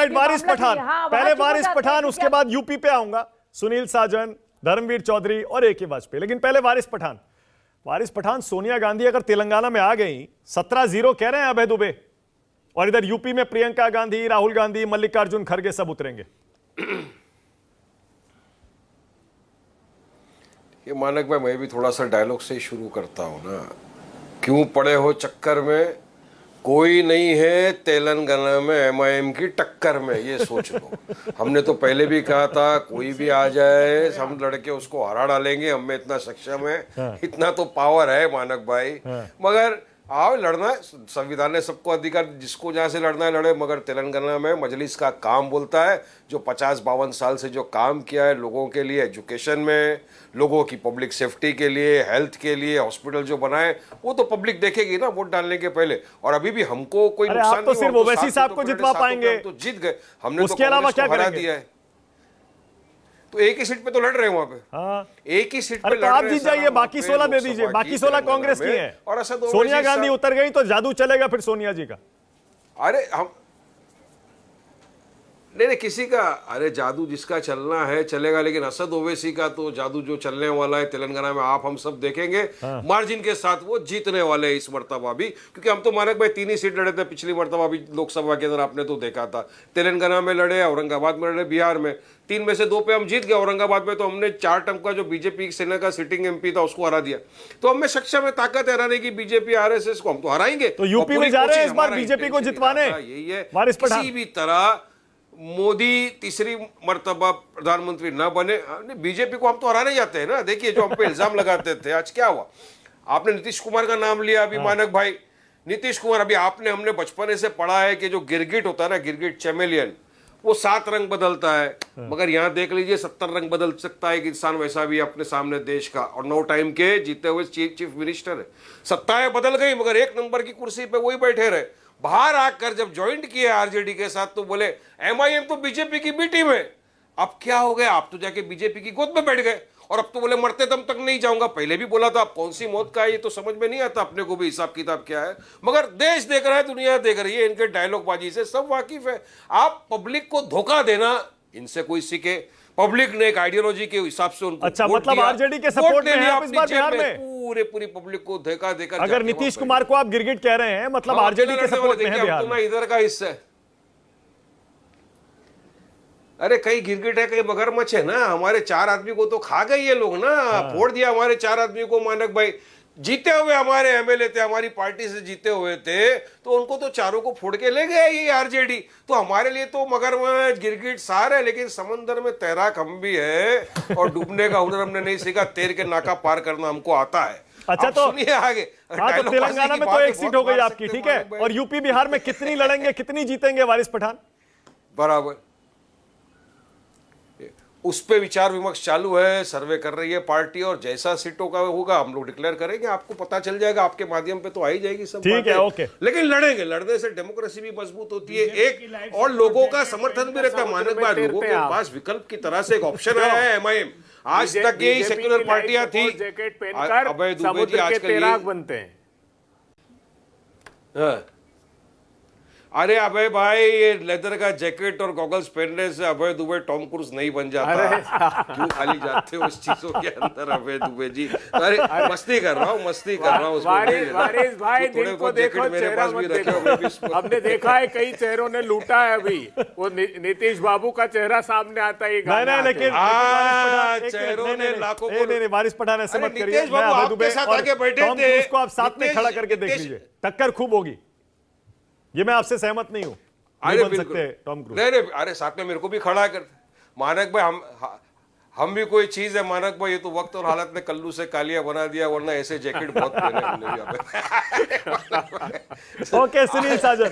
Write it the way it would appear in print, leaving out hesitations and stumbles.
Alright, वारिस पठान, हाँ, पहले वहाँ वारिस चुप हो पठान, जाते हैं उसके कि बाद यूपी पे आऊंगा, सुनील साजन, धर्मवीर चौधरी और ए.के. वाजपेयी। लेकिन पहले वारिस पठान। वारिस पठान, सोनिया गांधी अगर तेलंगाना में आ गई, 17-0 कह रहे हैं अभय दुबे, और इधर यूपी में प्रियंका गांधी, राहुल गांधी, मल्लिकार्जुन खड़गे सब उतरेंगे। ये मानक भाई, मैं भी थोड़ा सा डायलॉग से ही शुरू करता हूँ ना। क्यों पड़े हो चक्कर में, कोई नहीं है तेलंगाना में एमआईएम की टक्कर में, ये सोच लो। हमने तो पहले भी कहा था, कोई भी आ जाए हम लड़के उसको हरा डालेंगे, हम में इतना सक्षम है, इतना तो पावर है मानक भाई। मगर आओ, लड़ना है, संविधान ने सबको अधिकार, जिसको जहाँ से लड़ना है लड़े। मगर तेलंगाना में मजलिस का काम बोलता है, जो 50-52 साल से जो काम किया है लोगों के लिए, एजुकेशन में, लोगों की पब्लिक सेफ्टी के लिए, हेल्थ के लिए, हॉस्पिटल जो बनाए, वो तो पब्लिक देखेगी ना वोट डालने के पहले। और अभी भी हमको कोई नुकसान आप तो नहीं, सिर्फ हम ओवैसी साहब को जितवा पाएंगे, हम तो जीत गए, हमने उसके तो अलावा कांग्रेस को क्या हरा करेंगे? दिया है। तो एक ही सीट पे तो लड़ रहे हैं वहां पे। हाँ। एक ही सीट पे अरे लड़ तो रहे आप हैं जीत सर, जाइए, हम बाकी अपने 16 दे लोकसभा दीजिए, बाकी 16 तेलंगाना कांग्रेस की में। हैं। और असद सोनिया ओवैसी गांधी साहब- उतर गई तो जादू चलेगा फिर सोनिया जी का। अरे हम नहीं, किसी का, अरे जादू जिसका चलना है चलेगा, लेकिन असद ओवैसी का तो जादू जो चलने वाला है तेलंगाना में, आप हम सब देखेंगे। मार्जिन के साथ वो जीतने वाले हैं इस मर्तबा भी, क्योंकि हम तो मानक भाई 3 ही सीट लड़े थे पिछली मर्तबा भी लोकसभा के अंदर, आपने तो देखा था। तेलंगाना में लड़े, औरंगाबाद में लड़े, बिहार में, 3 में से 2 पे हम जीत गए। औरंगाबाद में तो हमने 4 टर्म का जो बीजेपी सेना का सिटिंग एमपी था उसको हरा दिया। तो हमें सक्षम है, ताकत हराने की बीजेपी आरएसएस को, हम तो हराएंगे। तो यूपी में जा रहे हैं इस बार बीजेपी को जितवाने, यही है, वारिस पठान। किसी भी तरह मोदी तीसरी मर्तबा प्रधानमंत्री ना बने। बीजेपी को हम तो हराने जाते हैं ना। देखिए, जो हम पे इल्जाम लगाते थे, आज क्या हुआ? आपने नीतीश कुमार का नाम लिया अभी, मानक भाई, नीतीश कुमार, अभी आपने हमने बचपन से पढ़ा है कि जो गिरगिट होता है ना, गिरगिट चैमेलियन, वो 7 रंग बदलता है। मगर यहाँ देख लीजिए 70 रंग बदल सकता है एक इंसान, वैसा भी अपने सामने देश का, और 9 टाइम के जीते हुए चीफ मिनिस्टर है। सत्ताएं बदल गई मगर 1 नंबर की कुर्सी पे वही बैठे रहे। बाहर आकर जब ज्वाइंट किए आरजेडी के साथ तो बोले एमआईएम तो बीजेपी की बी टीम है। अब क्या हो गया? आप तो जाके बीजेपी की गोद में बैठ गए, और अब तो बोले मरते दम तक नहीं जाऊंगा। पहले भी बोला था, अब कौन सी मौत का है ये तो समझ में नहीं आता अपने को भी, हिसाब किताब क्या है। मगर देश देख रहा है, दुनिया देख रही है, इनके डायलॉगबाजी से सब वाकिफ है। आप पब्लिक को धोखा देना, इनसे कोई सीखे। पब्लिक ने एक आइडियोलॉजी के हिसाब से उनको अच्छा, वोट मतलब दिया, आरजेडी के वोट सपोर्ट ले में है लिया आप इस अपनी बार जेब बिहार में। में? पूरी पब्लिक को धोखा देकर अगर नीतीश कुमार को आप गिरगिट कह रहे हैं, मतलब आरजेडी के सपोर्ट में है बिहार तो ना में। इधर का हिस्सा है। अरे कहीं गिरगिट है, कहीं मगरमच्छ है ना। हमारे 4 आदमी को तो खा गए ये लोग ना, फोड़ दिया हमारे 4 आदमी को। मानक भाई, जीते हुए हमारे एमएलए थे, हमारी पार्टी से जीते हुए थे, तो उनको तो चारों को फोड़ के ले गए ये आरजेडी। तो हमारे लिए तो मगरमच्छ गिरगिट सारे, लेकिन समंदर में तैराक हम भी है, और डूबने का हुनर हमने नहीं सीखा, तैर के नाका पार करना हमको आता है। अच्छा, तो सुनिए आगे। हाँ, तो तेलंगाना में तो 1 सीट हो गई आपकी, ठीक है। और यूपी बिहार में कितनी लड़ेंगे, कितनी जीतेंगे वारिस पठान? बराबर, उस पे विचार विमर्श चालू है, सर्वे कर रही है पार्टी, और जैसा सीटों का होगा हम लोग डिक्लेयर करेंगे, आपको पता चल जाएगा। आपके माध्यम पे तो आ ही जाएगी सब ठीक है, ओके। लेकिन लड़ेंगे, लड़ने से डेमोक्रेसी भी मजबूत होती है एक, और लोगों का समर्थन भी रहता है। मानक भाई, लोगों के पास विकल्प की तरह से एक ऑप्शन आया है एमआईएम। आज तक यही सेक्युलर पार्टियां थी। अभय दुबे जी आजकल बनते हैं। अरे अभय भाई, ये लेदर का जैकेट और गॉगल्स पहनने से अभय दुबे टॉम क्रूज नहीं बन जाता। क्यों खाली जाते हो इस चीजों के अंदर अभय दुबे जी? अरे मस्ती कर रहा हूँ, मस्ती कर रहा हूँ। वारिस भाई, दिल को देखो, चेहरा मत देखो। हमने देखा है कई चेहरों ने लूटा है। अभी वो नीतीश बाबू का चेहरा सामने आता है। नहीं, लेकिन चेहरों ने लाखों को। नहीं, वारिस पठान ऐसे मत करिए। नीतीश बाबू आपके साथ आके बैठे थे, टॉम क्रूज को आप साथ में खड़ा करके देख लीजिए, टक्कर खूब होगी। ये मैं आपसे सहमत नहीं हूं। अरे बन सकते टॉम क्रूज। नहीं, अरे साथ में मेरे को भी खड़ा कर। मानक भाई, हम भी कोई चीज है मानक भाई, ये तो वक्त और हालत ने कल्लू से कालिया बना दिया, वरना ऐसे जैकेट बहुत पहने हमने भी। ओके, सुनील साजन।